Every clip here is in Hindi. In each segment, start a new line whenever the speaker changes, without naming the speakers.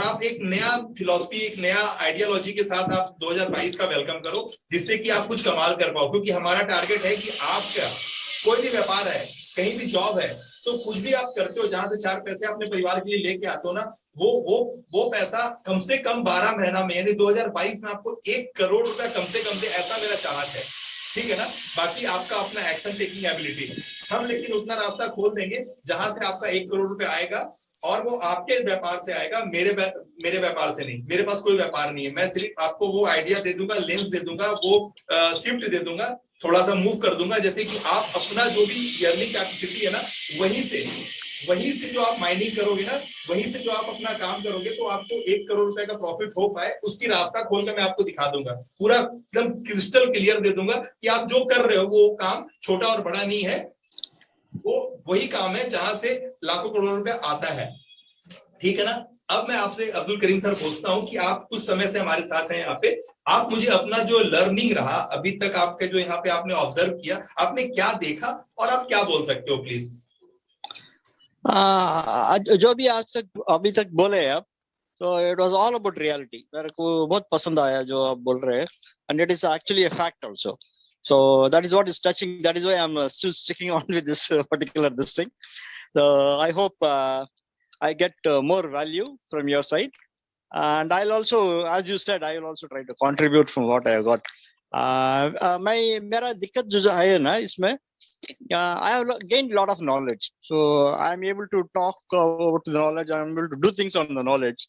आप एक नया फिलॉसफी, एक नया आइडियोलॉजी के साथ आप 2022 का वेलकम करो, जिससे कि आप कुछ कमाल कर पाओ। क्योंकि हमारा टारगेट है कि आपका कोई भी व्यापार है, कहीं भी जॉब है, तो कुछ भी आप करते हो जहां से 4 पैसे अपने परिवार के लिए लेके आते हो ना, वो पैसा कम से कम 12 महीना में, यानी 2022 में आपको 1 करोड़ रुपया कम से कम दे, ऐसा मेरा चाहत है। ठीक है ना? बाकी आपका अपना एक्शन टेकिंग एबिलिटी है। हम लेकिन उतना रास्ता खोल देंगे जहां से आपका 1 करोड़ रुपया आएगा, और वो आपके व्यापार से आएगा, मेरे व्यापार से नहीं। मेरे पास कोई व्यापार नहीं है, मैं सिर्फ आपको वो आइडिया दे दूंगा, लेंस दे दूंगा, वो शिफ्ट दे दूंगा, थोड़ा सा मूव कर दूंगा, जैसे कि आप अपना जो भी अर्निंग कैपेसिटी है ना, वहीं से जो आप माइनिंग करोगे ना, वहीं से जो आप अपना काम करोगे, तो आपको 1 करोड़ रुपए का प्रॉफिट हो पाए, उसकी रास्ता खोल कर मैं आपको दिखा दूंगा, पूरा एकदम क्रिस्टल क्लियर दे दूंगा कि आप जो कर रहे हो वो काम छोटा और बड़ा नहीं है, वो वही काम है जहां से लाखों करोड़ों रुपया आता है। ठीक है ना? अब मैं आपसे अब्दुल करीम सर पूछता हूं कि आप कुछ समय से हमारे साथ हैं यहाँ पे, आप मुझे अपना जो लर्निंग रहा अभी तक आपके, जो यहाँ पे आपने ऑब्जर्व किया, आपने क्या देखा और आप क्या बोल सकते हो प्लीज?
जो भी आज तक अभी तक बोले आप, तो it was all about reality. मेरे को बहुत पसंद आया जो आप बोल रहे हैं, and it is actually a fact also. So that is what is touching. That is why I'm still sticking on with this particular this thing. So I hope I get more value from your side, and I'll also, as you said, I will also try to contribute from what I got. मैं मेरा दिक्कत जो है ना इसमें, I have gained a lot of knowledge, so I'm able to talk about the knowledge. I'm able to do things on the knowledge,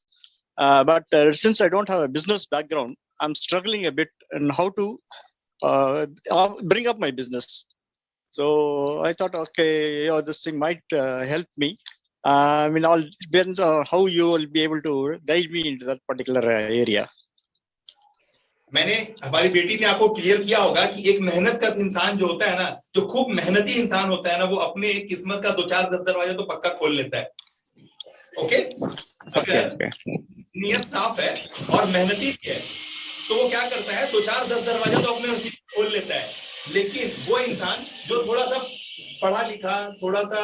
but since I don't have a business background, I'm struggling a bit in how to bring up my business. So I thought, okay, this thing might help me. I mean, all depends on how you will be able to guide me into that particular area.
मैंने, हमारी बेटी ने आपको क्लियर किया होगा कि एक मेहनत का इंसान जो होता है ना, जो खूब मेहनती इंसान होता है ना, वो अपने किस्मत का 2-4-10 दरवाजा तो पक्का खोल लेता है। ओके? अगर नियत साफ है और मेहनती है, तो वो क्या करता है, 2-4-10 दरवाजा तो अपने खोल लेता है। लेकिन वो इंसान जो थोड़ा सा पढ़ा लिखा, थोड़ा सा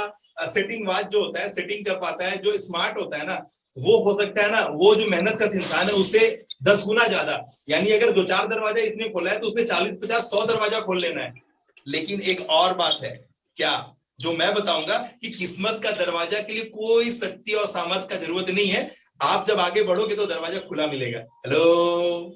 सेटिंग वाज जो होता है, सेटिंग कर पाता है, जो स्मार्ट होता है ना, वो हो सकता है ना, वो जो मेहनत का इंसान है उससे 10 गुना ज्यादा, यानी अगर 2-4 दरवाजा इसने खोला है तो उसने 40-50-100 दरवाजा खोल लेना है। लेकिन एक और बात है, क्या, जो मैं बताऊंगा कि किस्मत का दरवाजा के लिए कोई शक्ति और सामर्थ्य का जरूरत नहीं है। आप जब आगे बढ़ोगे तो दरवाजा खुला मिलेगा। हेलो,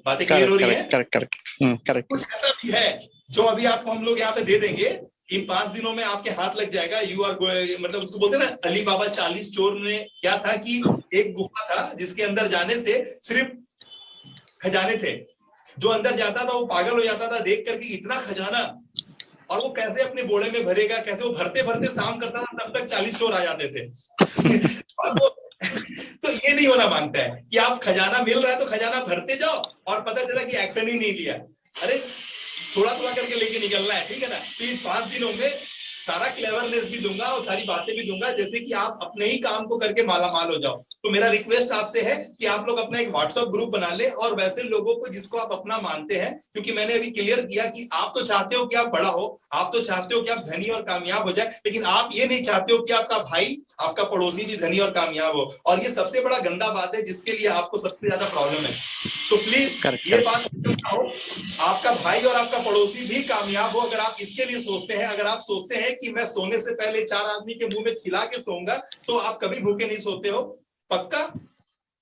बातें क्लियर हो रही है?
करेक्ट।
कुछ ऐसा भी है जो अभी आपको हम लोग यहाँ पे दे देंगे, इन 5 दिनों में आपके हाथ लग जाएगा। यू आर, मतलब उसको बोलते हैं ना, अली बाबा 40 चोर ने क्या था कि एक गुफा था जिसके अंदर जाने से सिर्फ खजाने थे, जो अंदर जाता था वो पागल हो जाता था देख करके, इतना खजाना, और वो कैसे अपने बोड़े में भरेगा, कैसे वो भरते भरते शाम करता था, तब तक 40 चोर आ जाते थे। और वो तो ये नहीं होना मांगता है कि आप खजाना मिल रहा है तो खजाना भरते जाओ और पता चला कि एक्शन ही नहीं लिया। अरे थोड़ा थोड़ा करके लेके निकलना है, ठीक है ना? तो इन 5 दिनों में सारा क्लेवरनेस भी दूंगा और सारी बातें भी दूंगा, जैसे कि आप अपने ही काम को करके मालामाल हो जाओ। तो मेरा रिक्वेस्ट आपसे है कि आप लोग अपना एक व्हाट्सएप ग्रुप बना ले, और वैसे लोगों को जिसको आप अपना मानते हैं, क्योंकि मैंने अभी क्लियर किया कि आप तो चाहते हो कि आप बड़ा हो, आप तो चाहते हो कि आप धनी और कामयाब हो जाए, लेकिन आप ये नहीं चाहते हो कि आपका भाई, आपका पड़ोसी भी धनी और कामयाब हो। और ये सबसे बड़ा गंदा बात है जिसके लिए आपको सबसे ज्यादा प्रॉब्लम है। तो प्लीज ये बात हो, आपका भाई और आपका पड़ोसी भी कामयाब हो। अगर आप इसके लिए सोचते हैं, अगर आप सोचते हैं कि मैं सोने से पहले 4 आदमी के मुंह में खिला के सोऊंगा, तो आप कभी भूखे नहीं सोते हो। पक्का?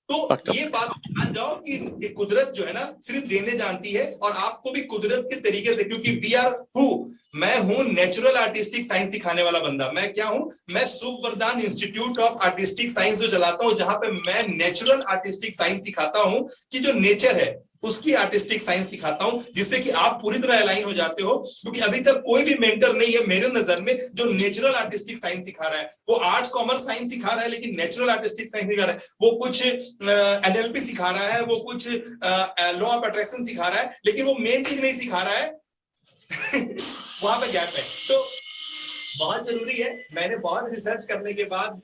तो ये बात मान जाओ कि ये कुदरत जो है ना, सिर्फ देने जानती है, और आपको भी कुदरत के तरीके से, क्योंकि वी आर हु, मैं हूं नेचुरल आर्टिस्टिक साइंस सिखाने वाला बंदा। मैं क्या हूं? मैं सुवरदान इंस्टीट्यूट ऑफ आर्टिस्टिक साइंस जो चलाता हूं, जहां पे मैं नेचुरल आर्टिस्टिक साइंस सिखाता हूं, कि जो नेचर है उसकी आर्टिस्टिक साइंस सिखाता हूं, जिससे कि आप पूरी तरह अलाइन हो जाते हो। क्योंकि अभी तक कोई भी मेंटर नहीं है मेरे नजर में जो नेचुरल आर्टिस्टिक साइंस सिखा रहा है। वो आर्ट्स कॉमर्स साइंस सिखा रहा है, लेकिन नेचुरल आर्टिस्टिक साइंस सिखा रहा है। वो कुछ एनएलपी सिखा रहा है, वो कुछ लॉ ऑफ अट्रैक्शन सिखा रहा है, लेकिन वो मेन चीज नहीं सिखा रहा है। वहां पे गैप है। तो बहुत जरूरी है, मैंने बहुत रिसर्च करने के बाद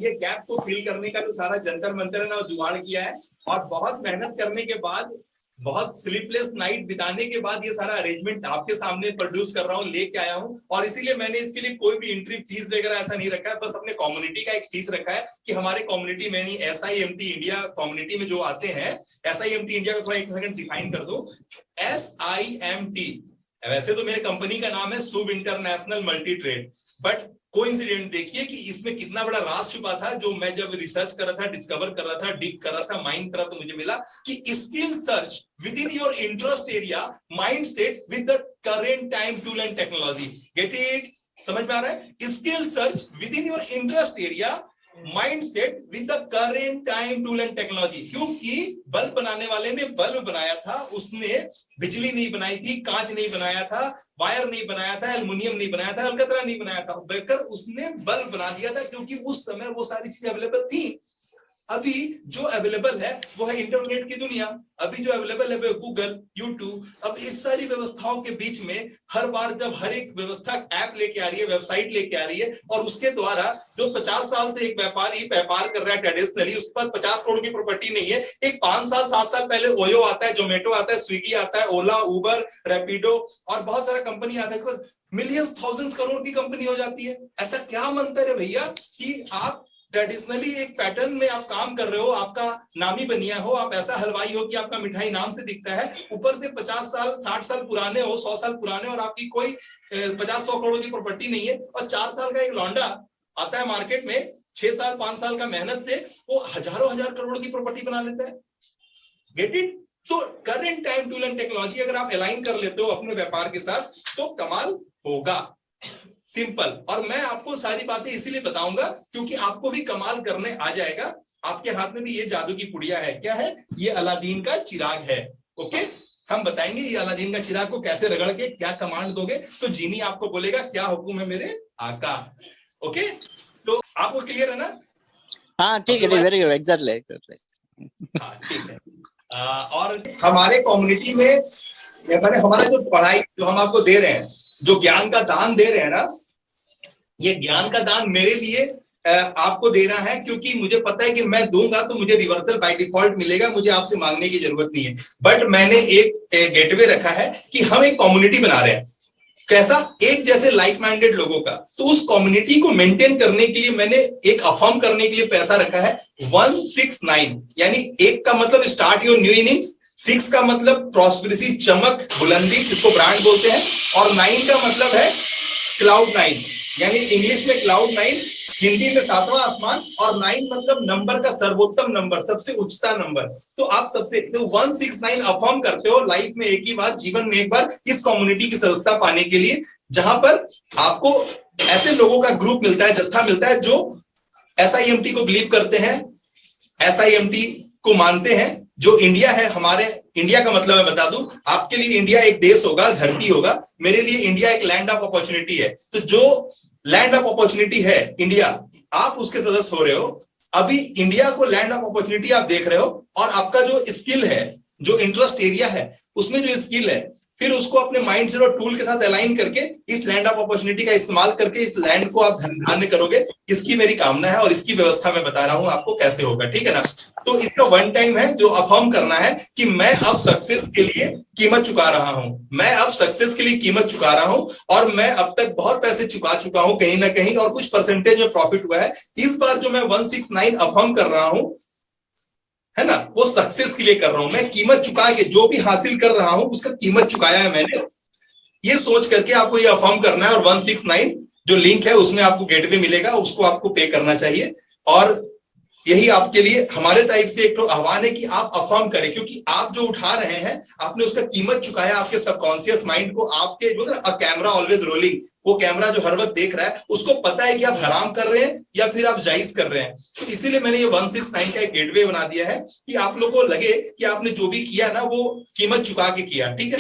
ये गैप को फिल करने का जो सारा जंतर मंतर है ना, वो जुगाड़ किया है, और बहुत मेहनत करने के बाद बहुत स्लीपलेस नाइट बिताने के बाद ये सारा अरेंजमेंट आपके सामने प्रोड्यूस कर रहा हूँ, लेके आया हूँ। और इसीलिए मैंने इसके लिए कोई भी एंट्री फीस वगैरह ऐसा नहीं रखा है, बस अपने कम्युनिटी का एक फीस रखा है कि हमारे कम्युनिटी में नहीं, SIMT इंडिया कम्युनिटी में जो आते हैं, SIMT इंडिया को थोड़ा एक सेकंड डिफाइन कर दो। SIMT वैसे तो मेरे कंपनी का नाम है Shubh international multi trade, but coincident देखिए कि इसमें कितना बड़ा राज छुपा था, जो मैं जब रिसर्च कर रहा था, डिस्कवर कर रहा था, डिग कर रहा था, माइंड कर रहा, तो मुझे मिला कि skill search with in your interest area, mind set with the current time tool and technology. Get it? समझ में आ रहा है? Skill search with in your interest area, mind set with the current time tool and technology. क्योंकि बल्ब बनाने वाले ने बल्ब बनाया था, उसने बिजली नहीं बनाई थी, कांच नहीं बनाया था, वायर नहीं बनाया था, एल्युमिनियम नहीं बनाया था, अलकतरा नहीं बनाया था, बेकर उसने बल्ब बना दिया था, क्योंकि उस समय वो सारी चीजें अवेलेबल थी। अभी जो अवेलेबल है वो है इंटरनेट की दुनिया, अभी जो अवेलेबल है वो गूगल, यूट्यूब। अब इस सारी व्यवस्थाओं के बीच में हर बार जब हर एक व्यवस्था ऐप लेके आ रही है, वेबसाइट लेके आ रही है, और उसके द्वारा जो 50 साल से एक व्यापारी व्यापार कर रहा है ट्रेडिशनली, उस पर 50 करोड़ की प्रॉपर्टी नहीं है। एक 5 साल 7 साल पहले ओयो आता है, जोमेटो आता है, स्विगी आता है, ओला, उबर, रैपिडो और बहुत सारा कंपनी आता है, मिलियंस थाउजेंड्स करोड़ की कंपनी हो जाती है। ऐसा क्या मंत्र है भैया कि आप ट्रेडिशनली एक पैटर्न में आप काम कर रहे हो, आपका नामी बनिया हो, आप ऐसा हलवाई हो कि आपका मिठाई नाम से दिखता है, ऊपर से 50 साल 60 साल पुराने हो, 100 साल पुराने, और आपकी कोई 50-100 करोड़ की प्रॉपर्टी नहीं है, और 4 साल का एक लौंडा आता है मार्केट में, 6 साल 5 साल का मेहनत से वो हजारों हजार करोड़ की प्रॉपर्टी बना लेता है। Get it? तो current time tool and technology अगर आप अलाइन कर लेते हो अपने व्यापार के साथ, तो कमाल होगा। सिंपल। और मैं आपको सारी बातें इसीलिए बताऊंगा क्योंकि आपको भी कमाल करने आ जाएगा। आपके हाथ में भी ये जादू की पुड़िया है। क्या है? ये अलादीन का चिराग है। ओके, हम बताएंगे ये अलादीन का चिराग को कैसे रगड़ के क्या कमांड दोगे, तो जीनी आपको बोलेगा क्या हुक्म है मेरे आका। ओके, तो आपको क्लियर है ना?
हाँ ठीक है, वेरी गुड, एग्जैक्टली।
हाँ ठीक है। और हमारे कम्युनिटी में मैंने हमारा जो पढ़ाई जो हम आपको दे रहे हैं, जो ज्ञान का दान दे रहे हैं ना, ये ज्ञान का दान मेरे लिए आपको देना है, क्योंकि मुझे पता है कि मैं दूंगा तो मुझे रिवर्सल बाय डिफॉल्ट मिलेगा, मुझे आपसे मांगने की जरूरत नहीं है। बट मैंने एक गेटवे रखा है कि हम एक कम्युनिटी बना रहे हैं। कैसा? एक जैसे लाइक माइंडेड लोगों का। तो उस कम्युनिटी को मेंटेन करने के लिए मैंने एक अफर्म करने के लिए पैसा रखा है 169, यानी एक का मतलब स्टार्ट योर न्यू इनिंग्स, 6 का मतलब प्रॉस्पेरिटी, चमक, बुलंदी, जिसको ब्रांड बोलते हैं, और 9 का मतलब है क्लाउड 9, यानी इंग्लिश में क्लाउड 9, हिंदी में 7वां आसमान, और 9 मतलब नंबर का सर्वोत्तम नंबर, सबसे उच्चता नंबर। तो आप सबसे तो 169 अफर्म करते हो लाइफ में एक ही बार, जीवन में एक बार, इस कम्युनिटी की सदस्यता पाने के लिए, जहां पर आपको ऐसे लोगों का ग्रुप मिलता है, जत्था मिलता है, जो SIMT को बिलीव करते हैं, SIMT को मानते हैं। जो इंडिया है, हमारे इंडिया का मतलब मैं बता दूं आपके लिए, इंडिया एक देश होगा, धरती होगा, मेरे लिए इंडिया एक लैंड ऑफ अपॉर्चुनिटी है। तो जो लैंड ऑफ अपॉर्चुनिटी है इंडिया, आप उसके सदस्य हो रहे हो। अभी इंडिया को लैंड ऑफ अपॉर्चुनिटी आप देख रहे हो, और आपका जो स्किल है, जो इंटरेस्ट एरिया है, उसमें जो स्किल है, फिर उसको अपने माइंड से और टूल के साथ अलाइन करके इस लैंड ऑफ अपॉर्चुनिटी का इस्तेमाल करके इस लैंड को आप धन्य करोगे। इसकी मेरी कामना है, और इसकी व्यवस्था मैं बता रहा हूं आपको कैसे होगा। ठीक है ना? तो इसका वन टाइम है जो अफर्म करना है कि मैं अब सक्सेस के लिए कीमत चुका रहा हूं, मैं अब सक्सेस के लिए कीमत चुका रहा हूं, और मैं अब तक बहुत पैसे चुका चुका हूं कहीं ना कहीं, और कुछ परसेंटेज में प्रॉफिट हुआ है। इस बार जो मैं 169 अफर्म कर रहा हूं, है ना, वो सक्सेस के लिए कर रहा हूं। मैं कीमत चुका के जो भी हासिल कर रहा हूं उसका कीमत चुकाया है मैंने, ये सोच करके आपको ये अफर्म करना है। और 169 जो लिंक है उसमें आपको गेटवे मिलेगा, उसको आपको पे करना चाहिए। और यही आपके लिए हमारे तरफ से एक तो आह्वान है कि आप अफर्म करें, क्योंकि आप जो उठा रहे हैं आपने उसका कीमत चुकाया आपके सबकॉन्शियस माइंड को। आपके जो अ कैमरा ऑलवेज रोलिंग, वो कैमरा जो हर वक्त देख रहा है उसको पता है कि आप हराम कर रहे हैं या फिर आप जायज कर रहे हैं। तो इसीलिए मैंने ये 169 का एक गेटवे बना दिया है कि आप लोगों को लगे कि आपने जो भी किया ना वो कीमत चुका के किया। ठीक है,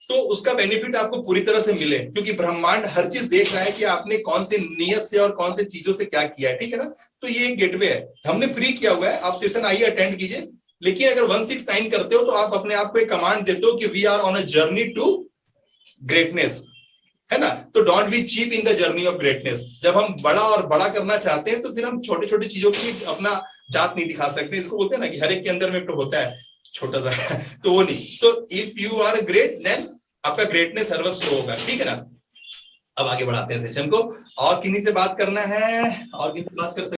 तो उसका बेनिफिट आपको पूरी तरह से मिले, क्योंकि ब्रह्मांड हर चीज देख रहा है कि आपने कौन से नियत से और कौन से चीजों से क्या किया है। ठीक है ना? तो ये एक गेटवे है, हमने फ्री किया हुआ है, आप सेशन आइए, अटेंड कीजिए। लेकिन अगर 169 करते हो तो आप अपने आप को एक कमांड देते हो कि we are on a journey to greatness, है ना? तो don't be cheap in the journey of greatness. जब हम बड़ा और बड़ा करना चाहते हैं तो फिर हम छोटे छोटे चीजों की अपना जात नहीं दिखा सकते। इसको बोलते हैं ना कि हर एक के अंदर में तो होता है, छोटा सा तो वो नहीं, तो if you are great then आपका ग्रेटनेस हर वक्त शो होगा, ठीक है ना। अब आगे बढ़ाते हैं सेशन को, और किन्हीं से बात करना है, और किन्हीं से बात कर सकते